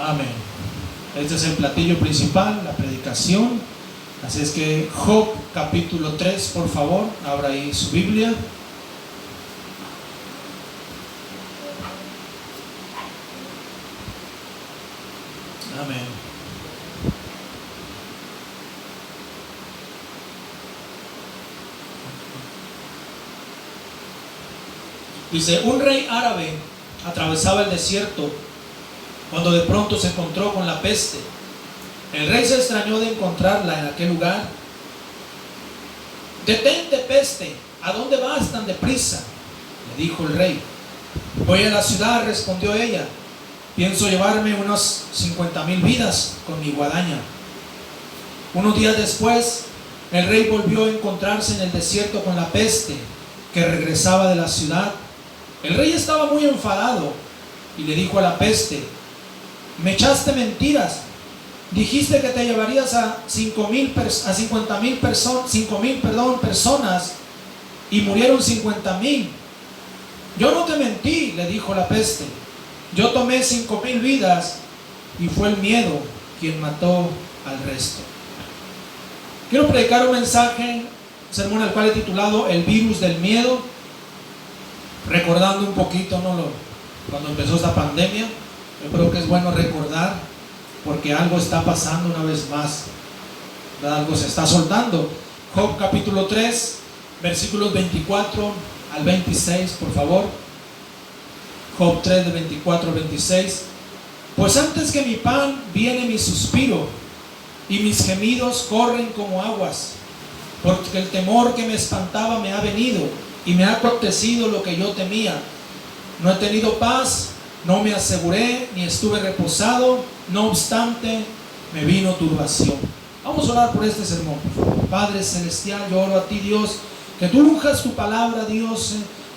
Amén. Este es el platillo principal, la predicación. Así es que Job capítulo 3, por favor, abra ahí su Biblia. Amén. Dice, un rey árabe atravesaba el desierto cuando de pronto se encontró con la peste. El rey se extrañó de encontrarla en aquel lugar. Detente, peste, ¿a dónde vas tan deprisa?, le dijo el rey. Voy a la ciudad, respondió ella. Pienso llevarme unas 50,000 vidas con mi guadaña. Unos días después, el rey volvió a encontrarse en el desierto con la peste que regresaba de la ciudad. El rey estaba muy enfadado y le dijo a la peste: me echaste mentiras. Dijiste que te llevarías a 5,000 personas y murieron 50,000. Yo no te mentí, le dijo la peste. Yo tomé 5,000 vidas y fue el miedo quien mató al resto. Quiero predicar un mensaje, un sermón al cual he titulado El virus del miedo, recordando un poquito, cuando empezó esta pandemia. Yo creo que es bueno recordar, porque algo está pasando una vez más, ¿verdad? Algo se está soltando. Job capítulo 3, versículos 24 al 26, por favor. Job 3, de 24 al 26. Pues antes que mi pan viene mi suspiro, y mis gemidos corren como aguas, porque el temor que me espantaba me ha venido, y me ha acontecido lo que yo temía. No he tenido paz, no me aseguré, ni estuve reposado, no obstante me vino turbación. Vamos a orar por este sermón, por favor. Padre celestial, yo oro a ti, Dios, que tú unjas tu palabra, Dios,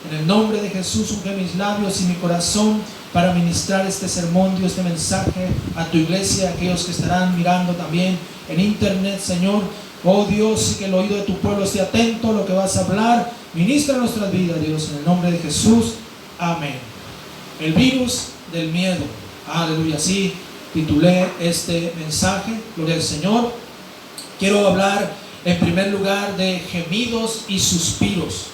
en el nombre de Jesús. Unge mis labios y mi corazón para ministrar este sermón, Dios, este mensaje a tu iglesia, a aquellos que estarán mirando también en internet, Señor. Oh Dios, y que el oído de tu pueblo esté atento a lo que vas a hablar. Ministra nuestras vidas, Dios, en el nombre de Jesús. Amén. El virus del miedo. Aleluya. Así titulé este mensaje. Gloria al Señor. Quiero hablar en primer lugar de gemidos y suspiros.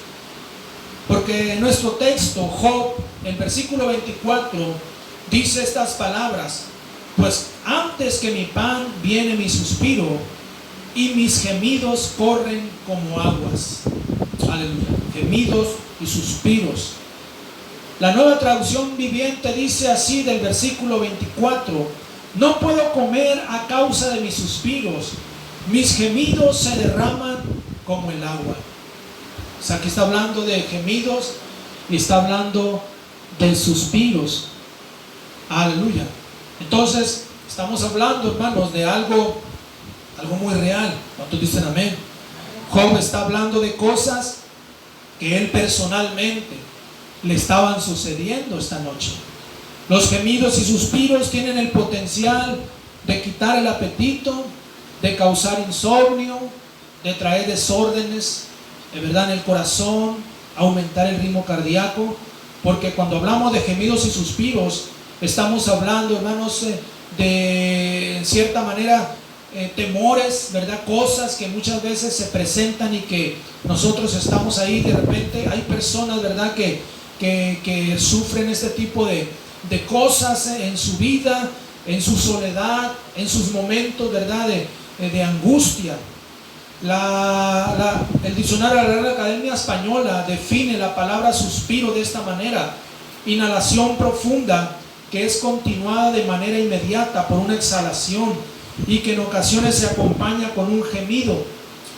Porque en nuestro texto, Job, el versículo 24, dice estas palabras: pues antes que mi pan viene mi suspiro, y mis gemidos corren como aguas. Aleluya. Gemidos y suspiros. La Nueva Traducción Viviente dice así del versículo 24: no puedo comer a causa de mis suspiros, mis gemidos se derraman como el agua. O sea, aquí está hablando de gemidos y está hablando de suspiros. Aleluya. Entonces, estamos hablando, hermanos, de algo muy real. ¿Cuántos dicen amén? Job está hablando de cosas que él personalmente le estaban sucediendo esta noche. Los gemidos y suspiros tienen el potencial de quitar el apetito, de causar insomnio, de traer desórdenes, de verdad, en el corazón, aumentar el ritmo cardíaco. Porque cuando hablamos de gemidos y suspiros, estamos hablando, hermanos, de, en cierta manera, temores, ¿verdad? Cosas que muchas veces se presentan y que nosotros estamos ahí. De repente hay personas, ¿verdad?, que sufren este tipo de cosas en su vida, en su soledad, en sus momentos, ¿verdad?, de angustia. El diccionario de la Real Academia Española define la palabra suspiro de esta manera: inhalación profunda que es continuada de manera inmediata por una exhalación y que en ocasiones se acompaña con un gemido.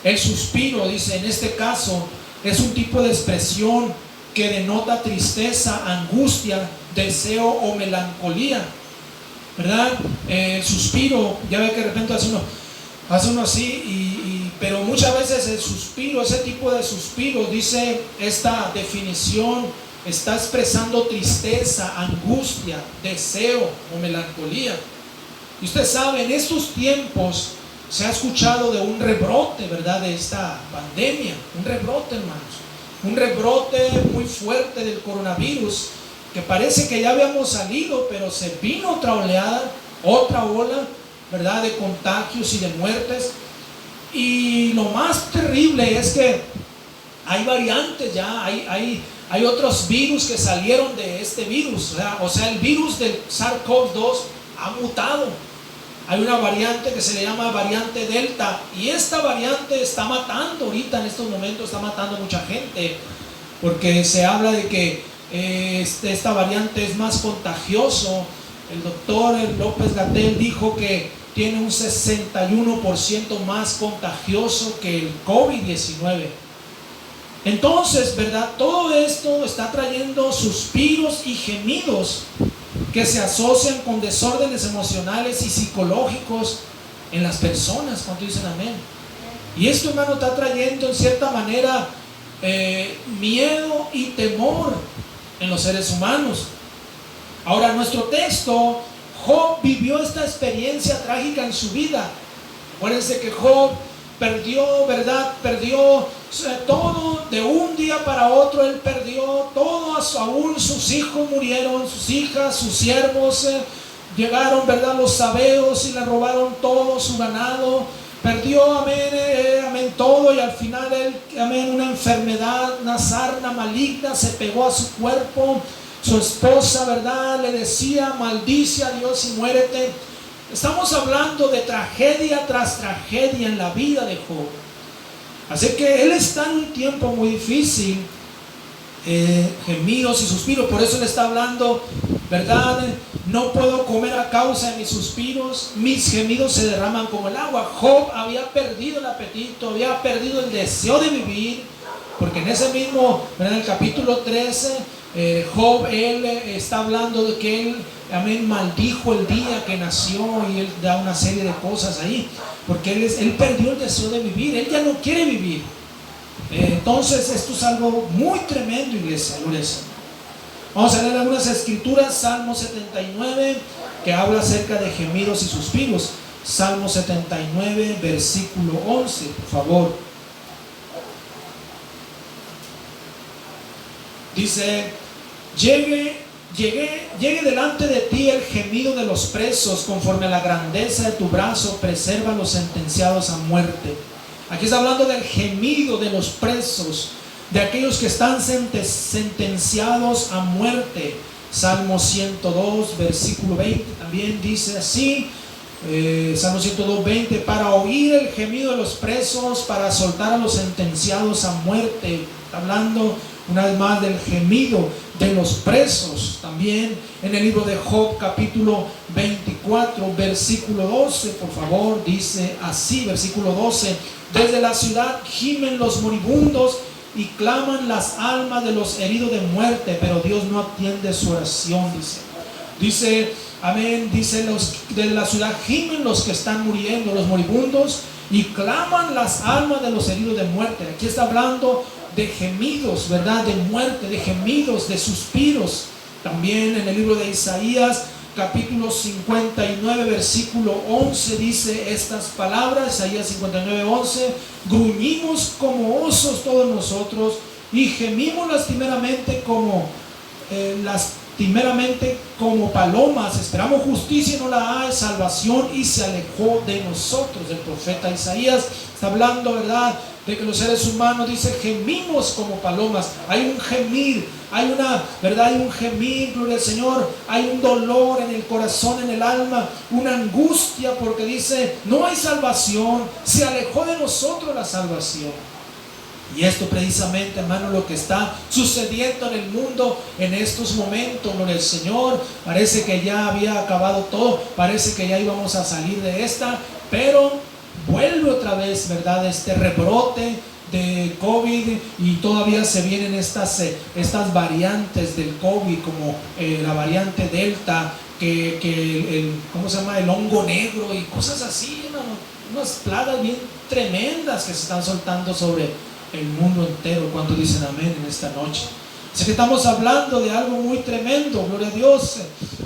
El suspiro, dice, en este caso es un tipo de expresión que denota tristeza, angustia, deseo o melancolía, ¿verdad? El suspiro, ya ve que de repente hace uno así, pero muchas veces el suspiro, ese tipo de suspiro, dice esta definición, está expresando tristeza, angustia, deseo o melancolía. Y usted sabe, en estos tiempos se ha escuchado de un rebrote, ¿verdad?, de esta pandemia. Un rebrote, hermanos. Un rebrote muy fuerte del coronavirus, que parece que ya habíamos salido, pero se vino otra oleada otra ola, ¿verdad?, de contagios y de muertes. Y lo más terrible es que hay variantes ya, hay otros virus que salieron de este virus. O sea, el virus del SARS-CoV-2 ha mutado. Hay una variante que se le llama variante Delta, y esta variante está matando ahorita, en estos momentos está matando a mucha gente, porque se habla de que esta variante es más contagioso. El doctor López-Gatell dijo que tiene un 61% más contagioso que el COVID-19. Entonces, ¿verdad?, todo esto está trayendo suspiros y gemidos que se asocian con desórdenes emocionales y psicológicos en las personas. ¿Cuánto dicen amén? Y esto, hermano, está trayendo en cierta manera miedo y temor en los seres humanos. Ahora, nuestro texto, Job vivió esta experiencia trágica en su vida. Acuérdense que Job perdió, ¿verdad?, perdió todo de un día para otro. Él perdió todo, aún sus hijos murieron, sus hijas, sus siervos, llegaron, ¿verdad?, los sabeos y le robaron todo su ganado. Perdió, amén, todo, y al final él, amén, una enfermedad, una sarna maligna se pegó a su cuerpo. Su esposa, ¿verdad?, le decía: maldice a Dios y muérete. Estamos hablando de tragedia tras tragedia en la vida de Job. Así que él está en un tiempo muy difícil, gemidos y suspiros. Por eso le está hablando, ¿verdad? No puedo comer a causa de mis suspiros, mis gemidos se derraman como el agua. Job había perdido el apetito, había perdido el deseo de vivir, porque en ese mismo, ¿verdad?, en el capítulo 13, Job, él está hablando de que él, amén, maldijo el día que nació, y él da una serie de cosas ahí, porque él perdió el deseo de vivir, él ya no quiere vivir. Entonces esto es algo muy tremendo, iglesia. Vamos a leer algunas escrituras. Salmo 79, que habla acerca de gemidos y suspiros. Salmo 79, versículo 11, por favor. Dice: llegue delante de ti el gemido de los presos, conforme a la grandeza de tu brazo preserva a los sentenciados a muerte. Aquí está hablando del gemido de los presos, de aquellos que están sentenciados a muerte. Salmo 102, versículo 20, también dice así, Salmo 102, 20: para oír el gemido de los presos, para soltar a los sentenciados a muerte. Está hablando una vez más del gemido de los presos. También en el libro de Job, capítulo 24, versículo 12, por favor, dice así, versículo 12: desde la ciudad gimen los moribundos y claman las almas de los heridos de muerte, pero Dios no atiende su oración. Dice, amén, dice, de la ciudad gimen los que están muriendo, los moribundos, y claman las almas de los heridos de muerte. Aquí está hablando de gemidos, ¿verdad?, de muerte, de gemidos, de suspiros. También en el libro de Isaías, capítulo 59, versículo 11, dice estas palabras. Isaías 59, 11: gruñimos como osos todos nosotros, y gemimos lastimeramente como palomas. Esperamos justicia y no la hay, salvación y se alejó de nosotros. El profeta Isaías está hablando, ¿verdad?, de que los seres humanos, dice, gemimos como palomas. Hay un gemir, hay una, ¿verdad?, hay un gemir, gloria al Señor. Hay un dolor en el corazón, en el alma, una angustia, porque dice, no hay salvación, se alejó de nosotros la salvación. Y esto precisamente, hermano, lo que está sucediendo en el mundo en estos momentos, gloria al Señor. Parece que ya había acabado todo, parece que ya íbamos a salir de esta, pero vuelve otra vez, ¿verdad?, este rebrote de COVID, y todavía se vienen estas variantes del COVID, como la variante Delta, ¿cómo se llama?, el hongo negro y cosas así, hermano, unas plagas bien tremendas que se están soltando sobre el mundo entero. Cuando dicen amén en esta noche? Así que estamos hablando de algo muy tremendo, gloria a Dios,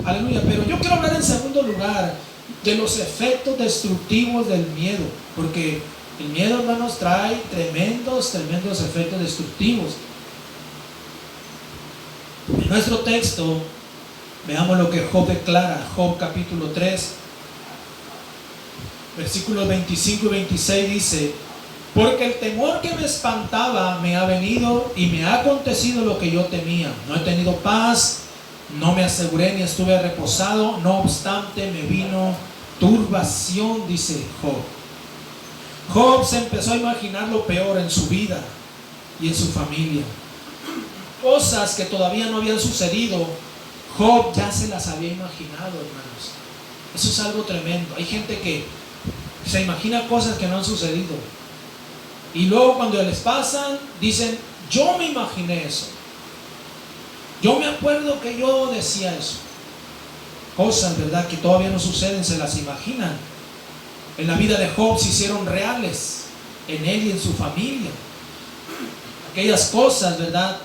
aleluya. Pero yo quiero hablar en segundo lugar de los efectos destructivos del miedo, porque el miedo, hermanos, trae tremendos efectos destructivos. En nuestro texto, Veamos lo que Job declara. Job capítulo 3, versículos 25 y 26 dice: porque el temor que me espantaba me ha venido y me ha acontecido lo que yo temía. No he tenido paz, no me aseguré ni estuve reposado, no obstante me vino turbación, dice Job. Job se empezó a imaginar lo peor en su vida y en su familia. Cosas que todavía no habían sucedido, Job ya se las había imaginado, hermanos. Eso es algo tremendo. Hay gente que se imagina cosas que no han sucedido. Y luego cuando les pasan, dicen, yo me imaginé eso. Yo me acuerdo que yo decía eso. Cosas, ¿verdad?, que todavía no suceden, se las imaginan. En la vida de Job se hicieron reales, en él y en su familia. Aquellas cosas, ¿verdad?,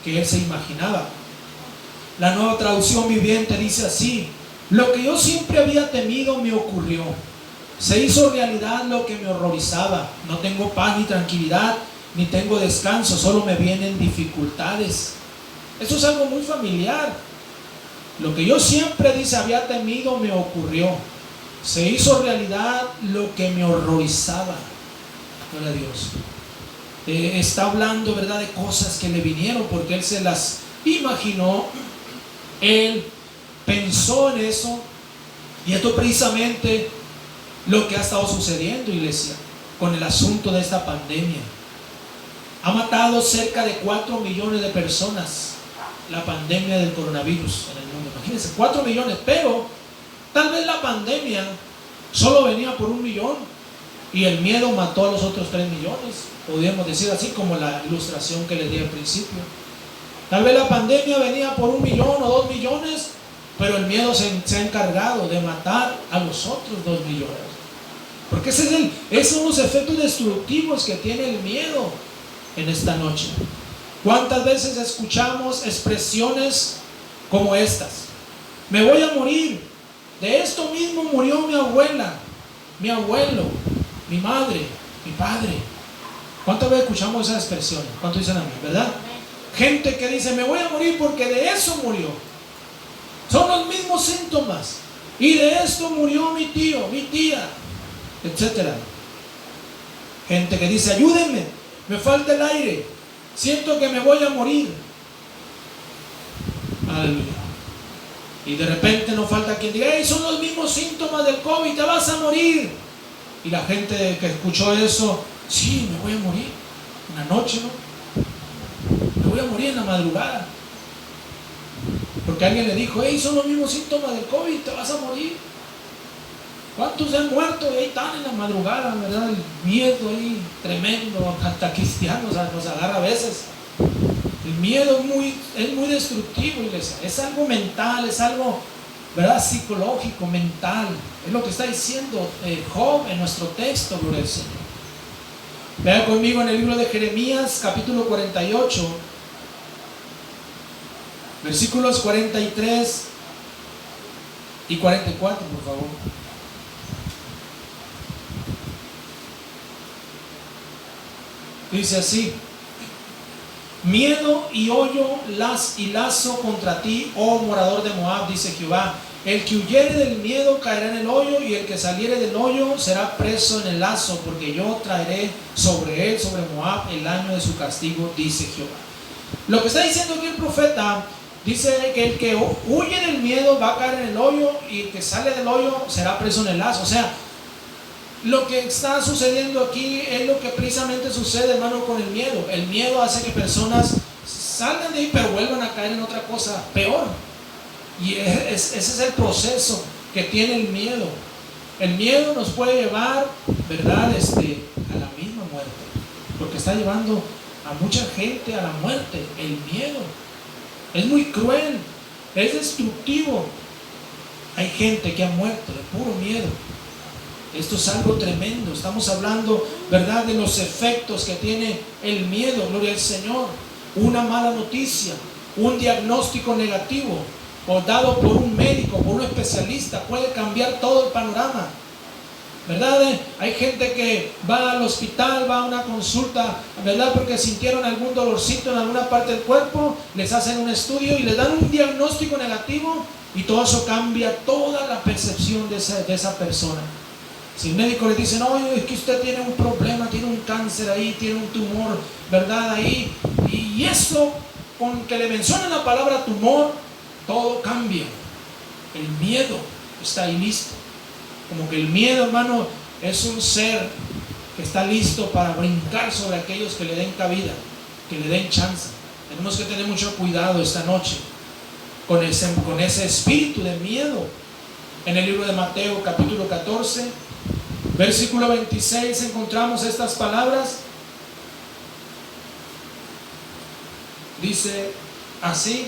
que él se imaginaba. La Nueva Traducción Viviente dice así: lo que yo siempre había temido me ocurrió. Se hizo realidad lo que me horrorizaba. No tengo paz ni tranquilidad, ni tengo descanso, solo me vienen dificultades. Esto es algo muy familiar. Lo que yo siempre, dice, había temido me ocurrió. Se hizo realidad lo que me horrorizaba. Gloria a Dios. Está hablando, ¿verdad?, de cosas que le vinieron porque él se las imaginó. Él pensó en eso. Y esto precisamente lo que ha estado sucediendo, iglesia, con el asunto de esta pandemia. Ha matado cerca de 4 millones de personas la pandemia del coronavirus en el mundo. Imagínense, 4 millones, pero tal vez la pandemia solo venía por 1 millón y el miedo mató a los otros 3 millones. Podríamos decir así, como la ilustración que les di al principio. Tal vez la pandemia venía por 1 millón o 2 millones, pero el miedo se ha encargado de matar a los otros 2 millones. Porque esos son los efectos destructivos que tiene el miedo en esta noche. ¿Cuántas veces escuchamos expresiones como estas? Me voy a morir. De esto mismo murió mi abuela, mi abuelo, mi madre, mi padre. ¿Cuántas veces escuchamos esas expresiones? ¿Cuántos dicen amén, verdad? Gente que dice, me voy a morir porque de eso murió. Son los mismos síntomas. Y de esto murió mi tío, mi tía, etcétera. Gente que dice, ayúdenme, me falta el aire, siento que me voy a morir. Aleluya. Y de repente no falta quien diga, hey, son los mismos síntomas del COVID, te vas a morir. Y la gente que escuchó eso, sí, me voy a morir en la noche, ¿no? Me voy a morir en la madrugada. Porque alguien le dijo, hey, son los mismos síntomas del COVID, te vas a morir. ¿Cuántos se han muerto? Y ahí están en la madrugada, ¿verdad? El miedo ahí tremendo, hasta cristianos nos agarra a veces. El miedo es muy destructivo, iglesia. Es algo mental, es algo, ¿verdad?, psicológico, mental. Es lo que está diciendo Job en nuestro texto, gloria al Señor. Vean conmigo en el libro de Jeremías, capítulo 48, versículos 43 y 44, por favor. Dice así: miedo y hoyo y lazo contra ti, oh morador de Moab, dice Jehová. El que huyere del miedo caerá en el hoyo, y el que saliere del hoyo será preso en el lazo, porque yo traeré sobre él, sobre Moab, el año de su castigo, dice Jehová. Lo que está diciendo aquí el profeta, dice que el que huye del miedo va a caer en el hoyo, y el que sale del hoyo será preso en el lazo. O sea, lo que está sucediendo aquí es lo que precisamente sucede, hermano, con el miedo. El miedo hace que personas salgan de ahí, pero vuelvan a caer en otra cosa peor. Y ese es el proceso que tiene el miedo. El miedo nos puede llevar, ¿verdad?, a la misma muerte, porque está llevando a mucha gente a la muerte. El miedo es muy cruel, es destructivo. Hay gente que ha muerto de puro miedo. Esto es algo tremendo. Estamos hablando, ¿verdad?, de los efectos que tiene el miedo. Gloria al Señor. Una mala noticia, un diagnóstico negativo, o dado por un médico, por un especialista, puede cambiar todo el panorama, ¿verdad? Hay gente que va al hospital, va a una consulta, ¿verdad?, porque sintieron algún dolorcito en alguna parte del cuerpo, les hacen un estudio y les dan un diagnóstico negativo, Y todo eso cambia toda la percepción de esa persona. Si el médico le dice, no, es que usted tiene un problema, tiene un cáncer ahí, tiene un tumor, ¿verdad? Ahí. Y eso, con que le mencionen la palabra tumor, todo cambia. El miedo está ahí listo. Como que el miedo, hermano, es un ser que está listo para brincar sobre aquellos que le den cabida, que le den chance. Tenemos que tener mucho cuidado esta noche con ese espíritu de miedo. En el libro de Mateo capítulo 14, versículo 26 encontramos estas palabras. Dice así: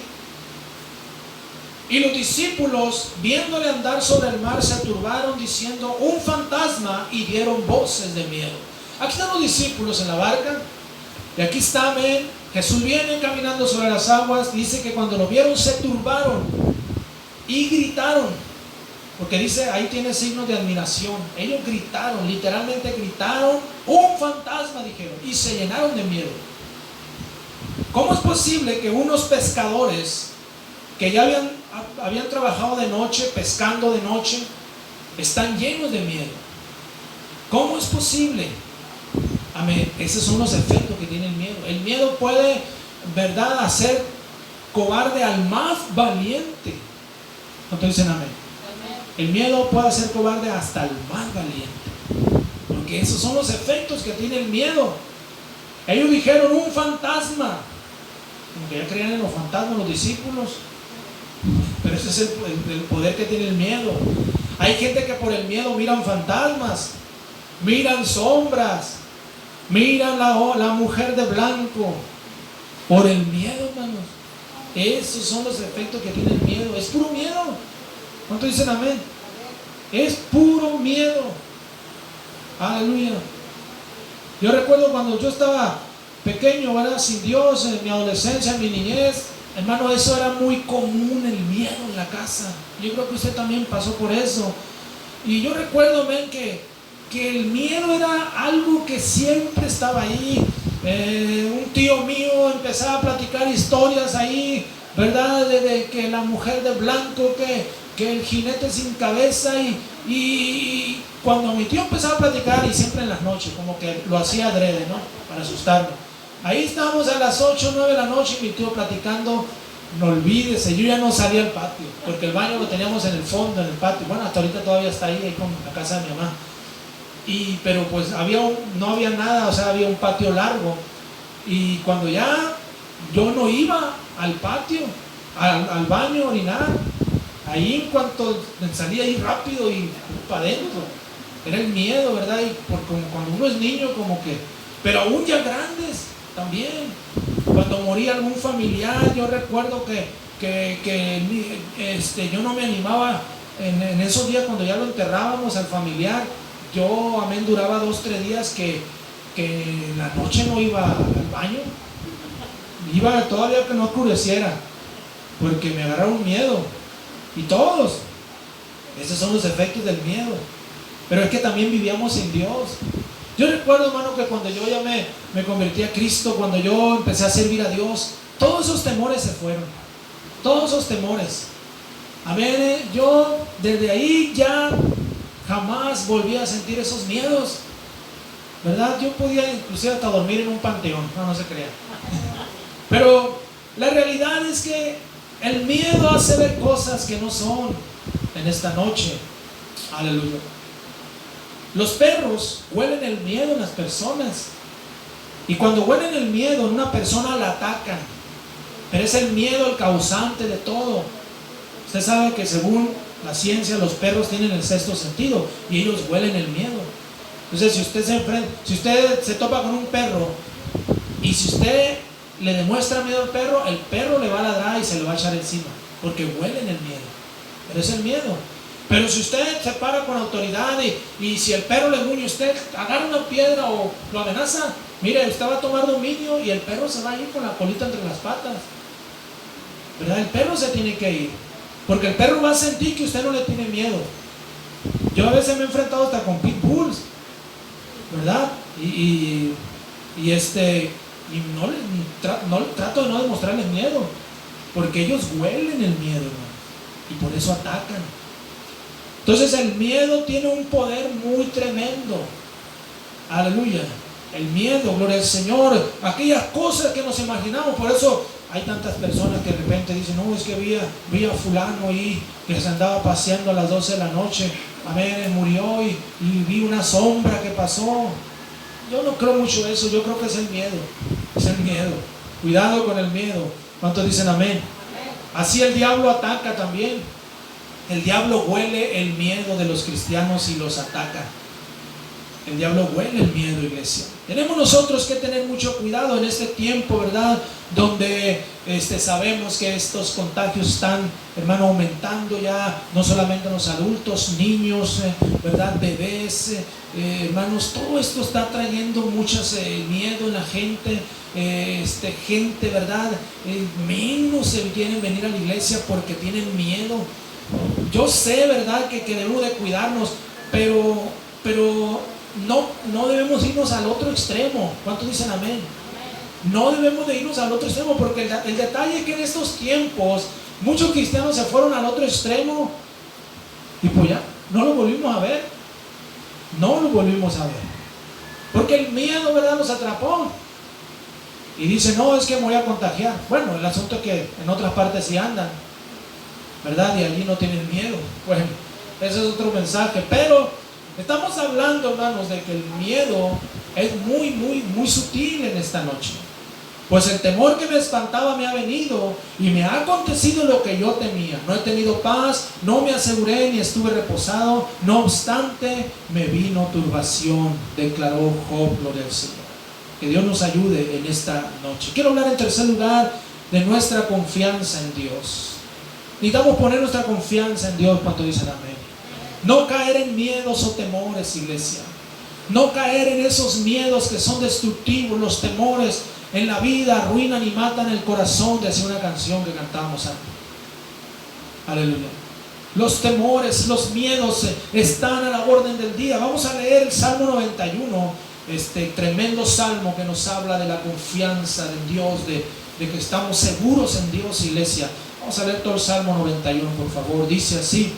y los discípulos, viéndole andar sobre el mar, se turbaron diciendo, un fantasma, y dieron voces de miedo. Aquí están los discípulos en la barca, y aquí está, amén. Jesús viene caminando sobre las aguas. Dice que cuando lo vieron se turbaron y gritaron, porque dice, ahí tiene signos de admiración. Ellos gritaron, literalmente gritaron, un fantasma, dijeron, y se llenaron de miedo. ¿Cómo es posible que unos pescadores que ya habían trabajado de noche, pescando de noche, están llenos de miedo? ¿Cómo es posible? Amén. Esos son los efectos que tiene el miedo. El miedo puede, ¿verdad?, hacer cobarde al más valiente. ¿Cuántos dicen amén? El miedo puede hacer cobarde hasta el más valiente, porque esos son los efectos que tiene el miedo. Ellos dijeron un fantasma, como que ya creían en los fantasmas los discípulos. Pero ese es el poder que tiene el miedo. Hay gente que por el miedo miran fantasmas, miran sombras, miran la mujer de blanco. Por el miedo, hermanos. Esos son los efectos que tiene el miedo. Es puro miedo. ¿Cuántos dicen amén? Es puro miedo. Aleluya. Yo recuerdo cuando yo estaba pequeño, ¿verdad?, sin Dios, en mi adolescencia, en mi niñez, hermano, eso era muy común, el miedo en la casa. Yo creo que usted también pasó por eso. Y yo recuerdo, ven, que el miedo era algo que siempre estaba ahí. Un tío mío empezaba a platicar historias ahí, ¿verdad?, de que la mujer de blanco, que el jinete sin cabeza, y cuando mi tío empezaba a platicar, y siempre en las noches, como que lo hacía adrede, ¿no?, para asustarme. Ahí estábamos a las 8 o 9 de la noche y mi tío platicando. No olvídese, yo ya no salía al patio, porque el baño lo teníamos en el fondo, en el patio. Bueno, hasta ahorita todavía está ahí con la casa de mi mamá. Pero pues no había nada, o sea, había un patio largo. Y cuando ya yo no iba al patio, al baño a orinar, ahí en cuanto salía ahí rápido y para adentro, era el miedo, ¿verdad? Y como cuando uno es niño, como que, pero aún ya grandes también, cuando moría algún familiar, yo recuerdo que yo no me animaba en esos días cuando ya lo enterrábamos al familiar. Yo, amén, duraba 2 o 3 días que en la noche no iba al baño, iba todavía que no oscureciera, porque me agarraba un miedo. Y todos, esos son los efectos del miedo. Pero es que también vivíamos sin Dios. Yo recuerdo, hermano, que cuando yo ya me convertí a Cristo, cuando yo empecé a servir a Dios, todos esos temores se fueron. Todos esos temores. Amén. Yo desde ahí ya jamás volví a sentir esos miedos, ¿verdad? Yo podía inclusive hasta dormir en un panteón, no se crea. Pero la realidad es que el miedo hace ver cosas que no son en esta noche. Aleluya. Los perros huelen el miedo en las personas. Y cuando huelen el miedo en una persona, la atacan. Pero es el miedo el causante de todo. Usted sabe que según la ciencia, los perros tienen el sexto sentido y ellos huelen el miedo. Entonces, si usted se topa con un perro y si usted le demuestra miedo al perro, el perro le va a ladrar y se lo va a echar encima, porque huelen el miedo. Pero es el miedo. Pero si usted se para con autoridad y si el perro le gruñe, usted agarra una piedra o lo amenaza, mire, usted va a tomar dominio y el perro se va a ir con la colita entre las patas, ¿verdad? El perro se tiene que ir, porque el perro va a sentir que usted no le tiene miedo. Yo a veces me he enfrentado hasta con pitbulls, ¿verdad? Y trato de no demostrarles miedo, porque ellos huelen el miedo, hermano. y por eso atacan. Entonces el miedo tiene un poder muy tremendo. Aleluya. El miedo, gloria al Señor, aquellas cosas que nos imaginamos. Por eso hay tantas personas que de repente dicen, no, es que vi a fulano ahí que se andaba paseando a las 12 de la noche, amén, murió y vi una sombra que pasó. Yo no creo mucho eso, yo creo que es el miedo. Es el miedo. Cuidado con el miedo. ¿Cuántos dicen amén? Así el diablo ataca también. El diablo huele el miedo de los cristianos y los ataca. El diablo huele el miedo, iglesia. Tenemos nosotros que tener mucho cuidado en este tiempo, ¿verdad? Donde sabemos que estos contagios están, hermano, aumentando ya, no solamente en los adultos, niños, ¿verdad? Bebés, hermanos, todo esto está trayendo muchos miedo en la gente. Gente, ¿verdad? Menos se quieren venir a la iglesia porque tienen miedo. Yo sé, ¿verdad? Que debemos de cuidarnos, pero no debemos irnos al otro extremo. ¿Cuántos dicen amén? No debemos de irnos al otro extremo, porque el detalle es que en estos tiempos muchos cristianos se fueron al otro extremo y pues ya no lo volvimos a ver. No lo volvimos a ver porque el miedo, ¿verdad?, nos atrapó y dice, no, es que me voy a contagiar. Bueno, el asunto es que en otras partes sí andan, ¿verdad? Y allí no tienen miedo. Bueno, ese es otro mensaje, pero estamos hablando, hermanos, de que el miedo es muy, muy, muy sutil en esta noche. Pues el temor que me espantaba me ha venido y me ha acontecido lo que yo temía. No he tenido paz, no me aseguré ni estuve reposado. No obstante, me vino turbación, declaró Job, gloria al Señor. Que Dios nos ayude en esta noche. Quiero hablar en tercer lugar de nuestra confianza en Dios. Necesitamos poner nuestra confianza en Dios. ¿Cuánto dicen amén? No caer en miedos o temores, iglesia. No caer en esos miedos que son destructivos. Los temores en la vida arruinan y matan el corazón, decía una canción que cantábamos antes. Aleluya. Los temores, los miedos están a la orden del día. Vamos a leer el Salmo 91, tremendo salmo que nos habla de la confianza en Dios, de que estamos seguros en Dios, iglesia. Vamos a leer todo el Salmo 91, por favor. Dice así: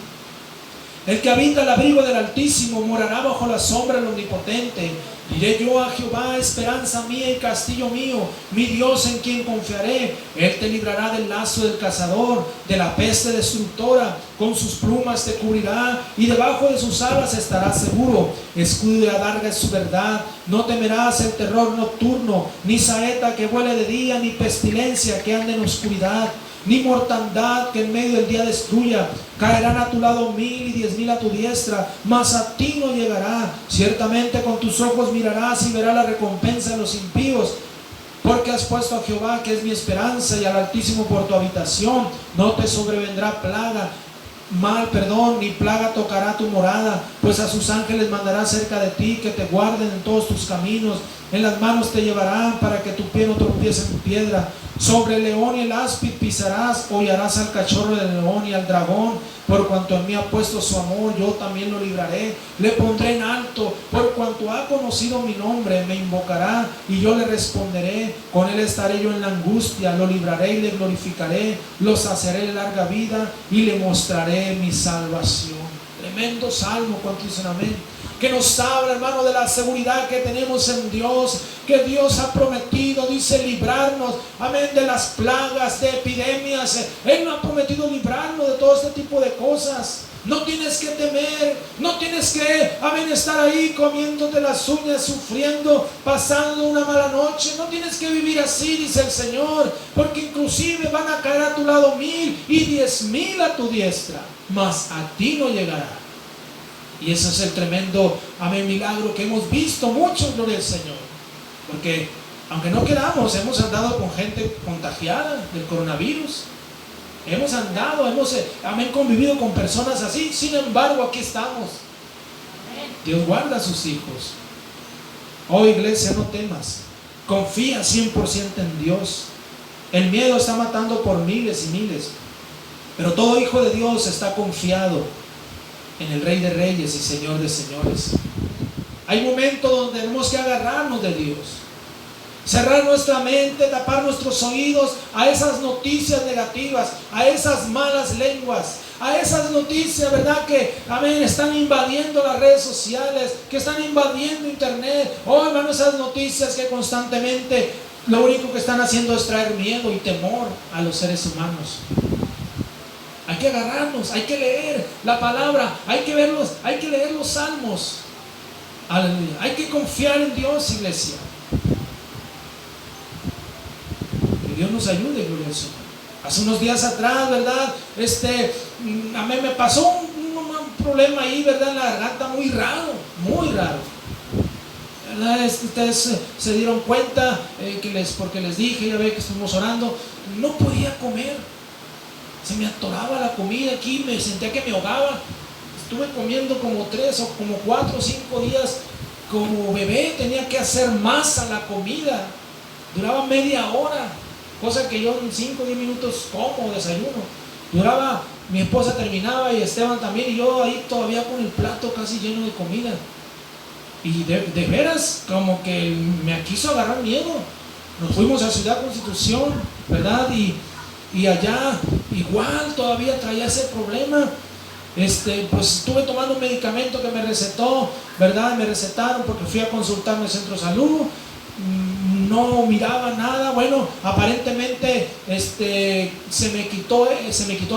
el que habita el abrigo del Altísimo morará bajo la sombra del Omnipotente. Diré yo a Jehová, esperanza mía y castillo mío, mi Dios en quien confiaré. Él te librará del lazo del cazador, de la peste destructora. Con sus plumas te cubrirá y debajo de sus alas estarás seguro. Escudo y adarga es su verdad. No temerás el terror nocturno, ni saeta que vuele de día, ni pestilencia que ande en oscuridad, ni mortandad que en medio del día destruya. Caerán a tu lado 1000 y 10,000 a tu diestra, mas a ti no llegará. Ciertamente con tus ojos mirarás y verás la recompensa de los impíos. Porque has puesto a Jehová, que es mi esperanza, y al Altísimo por tu habitación. No te sobrevendrá ni plaga tocará tu morada, pues a sus ángeles mandará cerca de ti, que te guarden en todos tus caminos. En las manos te llevarán para que tu pie no tropiece en piedra. Sobre el león y el áspid pisarás, hollarás al cachorro del león y al dragón. Por cuanto en mí ha puesto su amor, yo también lo libraré. Le pondré en alto, por cuanto ha conocido mi nombre. Me invocará y yo le responderé. Con él estaré yo en la angustia, lo libraré y le glorificaré. Lo saciaré de larga vida y le mostraré mi salvación. Tremendo salmo. ¿Cuántos dicen amén? Que nos habla, hermano, de la seguridad que tenemos en Dios, que Dios ha prometido, dice, librarnos, amén, de las plagas, de epidemias. Él no ha prometido librarnos de todo este tipo de cosas. No tienes que temer, no tienes que, amén, estar ahí comiéndote las uñas, sufriendo, pasando una mala noche. No tienes que vivir así, dice el Señor, porque inclusive van a caer a tu lado 1000 y 10,000 a tu diestra, mas a ti no llegará. Y ese es el tremendo, amén, milagro que hemos visto mucho, gloria al Señor. Porque aunque no queramos, hemos andado con gente contagiada del coronavirus. Hemos andado, amén, convivido con personas así. Sin embargo, aquí estamos. Dios guarda a sus hijos. Oh, iglesia, no temas. Confía 100% en Dios. El miedo está matando por miles y miles. Pero todo hijo de Dios está confiado en el Rey de Reyes y Señor de Señores. Hay momentos donde tenemos que agarrarnos de Dios, cerrar nuestra mente, tapar nuestros oídos a esas noticias negativas, a esas malas lenguas, a esas noticias, ¿verdad? Que, amén, están invadiendo las redes sociales, que están invadiendo internet. Oh, hermano, esas noticias que constantemente lo único que están haciendo es traer miedo y temor a los seres humanos. Hay que agarrarnos, hay que leer la palabra, hay que leer los salmos. Aleluya. Hay que confiar en Dios, iglesia. Que Dios nos ayude, gloria al Señor. Hace unos días atrás, ¿verdad? A mí me pasó un problema ahí, ¿verdad? En la garganta muy raro, ¿verdad? Ustedes se dieron cuenta porque les dije, ya ve que estuvimos orando, no podía comer. Se me atoraba la comida aquí, me sentía que me ahogaba. Estuve comiendo como 3 o como 4 o 5 días como bebé, tenía que hacer masa la comida. Duraba media hora, cosa que yo en 5 o 10 minutos como desayuno. Mi esposa terminaba y Esteban también, y yo ahí todavía con el plato casi lleno de comida. Y de veras, como que me quiso agarrar miedo. Nos fuimos a Ciudad Constitución, ¿verdad? Y allá igual todavía traía ese problema. Pues estuve tomando un medicamento que me recetó, ¿verdad? Me recetaron porque fui a consultarme al centro de salud. No miraba nada. Bueno, aparentemente se me quitó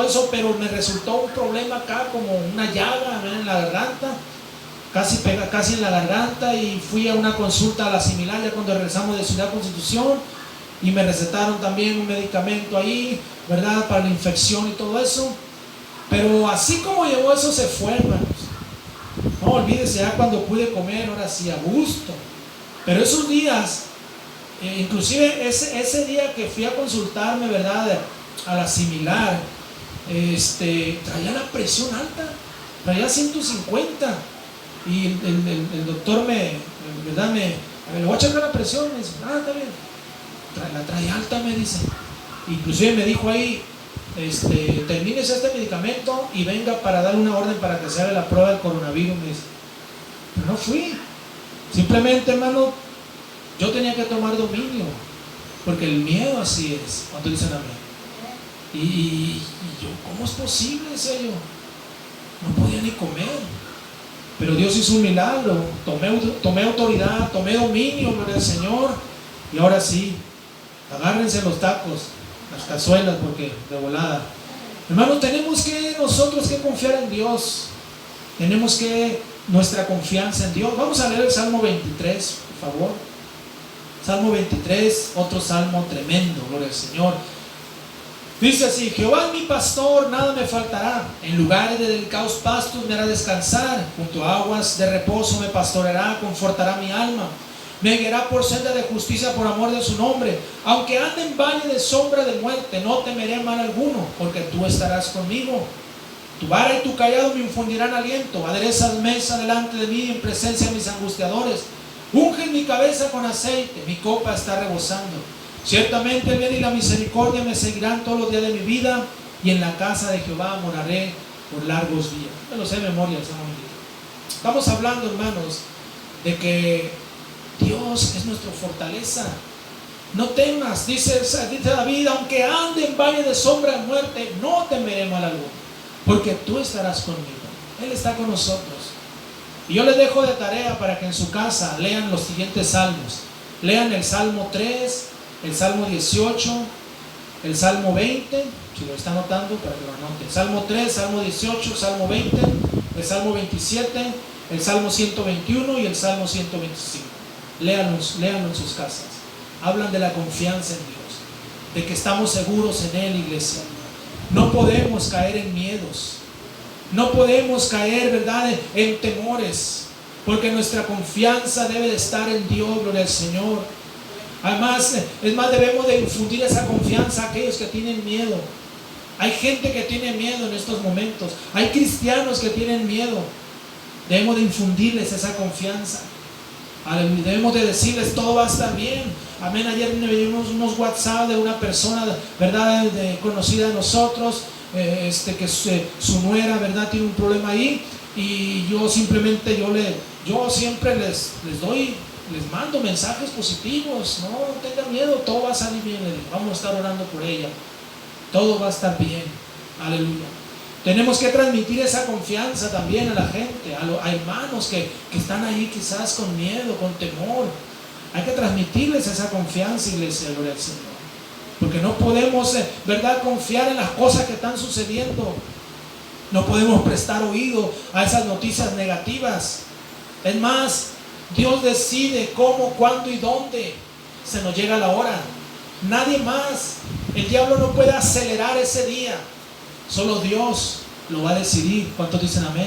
eso, pero me resultó un problema acá, como una llaga en la garganta, casi en la garganta. Y fui a una consulta a la similar ya cuando regresamos de Ciudad Constitución, y me recetaron también un medicamento ahí, ¿verdad? Para la infección y todo eso. Pero así como llegó eso, se fue, hermanos. No olvídese, ya cuando pude comer, ahora sí, a gusto. Pero esos días, inclusive ese día que fui a consultarme, ¿verdad? A la similar, traía la presión alta, traía 150. Y el doctor ¿verdad? Le voy a checar la presión. Me dice, está bien. La trae alta, me dice. Inclusive me dijo ahí, termines este medicamento y venga para dar una orden para que se haga la prueba del coronavirus, me dice. Pero no fui. Simplemente, hermano, yo tenía que tomar dominio, porque el miedo así es. Cuando dicen amén. Y yo, ¿cómo es posible? Decía yo. No podía ni comer. Pero Dios hizo un milagro. Tomé autoridad, tomé dominio, gloria al Señor. Y ahora sí, agárrense los tacos, las cazuelas, porque de volada. Hermanos, tenemos que nosotros que confiar en Dios. Tenemos que nuestra confianza en Dios. Vamos a leer el Salmo 23, por favor. Salmo 23, otro salmo tremendo, gloria al Señor. Dice así: Jehová es mi pastor, nada me faltará. En lugares de delicados pastos me hará descansar. Junto a aguas de reposo me pastoreará, confortará mi alma. Me guiará por senda de justicia por amor de su nombre. Aunque ande en valle de sombra de muerte, no temeré mal alguno, porque tú estarás conmigo. Tu vara y tu callado me infundirán aliento. Aderezas mesa delante de mí en presencia de mis angustiadores. Unges mi cabeza con aceite, mi copa está rebosando. Ciertamente el bien y la misericordia me seguirán todos los días de mi vida, y en la casa de Jehová moraré por largos días. Me lo sé de memoria, estamos hablando, hermanos, de que Dios es nuestra fortaleza. No temas, dice David, aunque ande en valle de sombra de muerte, no temeré mal alguno, porque tú estarás conmigo. Él está con nosotros. Y yo les dejo de tarea para que en su casa lean los siguientes salmos. Lean el Salmo 3, el Salmo 18, el Salmo 20, si lo está anotando, para que lo anoten. Salmo 3, Salmo 18, Salmo 20, el Salmo 27, el Salmo 121 y el Salmo 125. Léanlo en sus casas. Hablan de la confianza en Dios, de que estamos seguros en Él, iglesia. No podemos caer en miedos. No podemos caer, ¿verdad?, en temores, porque nuestra confianza debe de estar en Dios, gloria al Señor. Además, debemos de infundir esa confianza a aquellos que tienen miedo. Hay gente que tiene miedo en estos momentos. Hay cristianos que tienen miedo. Debemos de infundirles esa confianza. Debemos de decirles, todo va a estar bien. Amén. Ayer me vimos unos WhatsApp de una persona, ¿verdad?, conocida de nosotros, que su nuera, ¿verdad?, tiene un problema ahí. Y yo siempre les mando mensajes positivos. No tengan miedo, todo va a salir bien. Vamos a estar orando por ella. Todo va a estar bien. Aleluya. Tenemos que transmitir esa confianza también a la gente, a hermanos que están ahí quizás con miedo, con temor. Hay que transmitirles esa confianza, iglesia, gloria al Señor. Porque no podemos, ¿verdad?, confiar en las cosas que están sucediendo. No podemos prestar oído a esas noticias negativas. Es más, Dios decide cómo, cuándo y dónde se nos llega la hora. Nadie más. El diablo no puede acelerar ese día. Solo Dios lo va a decidir. ¿Cuántos dicen amén?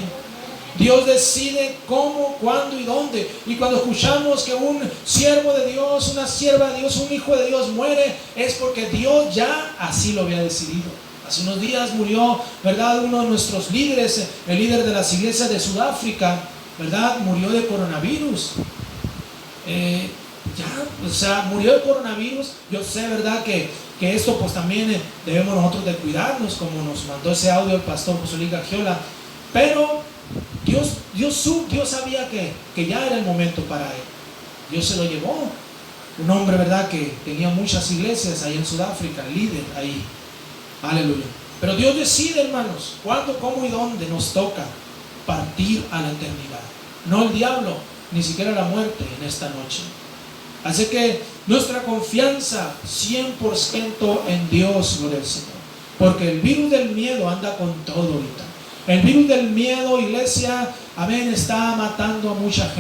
Dios decide cómo, cuándo y dónde. Y cuando escuchamos que un siervo de Dios, una sierva de Dios, un hijo de Dios muere, es porque Dios ya así lo había decidido. Hace unos días murió, ¿verdad?, uno de nuestros líderes, el líder de las iglesias de Sudáfrica, ¿verdad?, murió de coronavirus. Murió de coronavirus. Yo sé, ¿verdad?, que esto pues también debemos nosotros de cuidarnos, como nos mandó ese audio el pastor José Luis Gagiola. Pero Dios sabía que ya era el momento para él. Dios se lo llevó. Un hombre, ¿verdad?, que tenía muchas iglesias ahí en Sudáfrica, líder ahí. Aleluya. Pero Dios decide, hermanos, cuándo, cómo y dónde nos toca partir a la eternidad. No el diablo, ni siquiera la muerte en esta noche. Así que nuestra confianza 100% en Dios, gloria al Señor. Porque el virus del miedo anda con todo ahorita. El virus del miedo, iglesia, amén, está matando a mucha gente.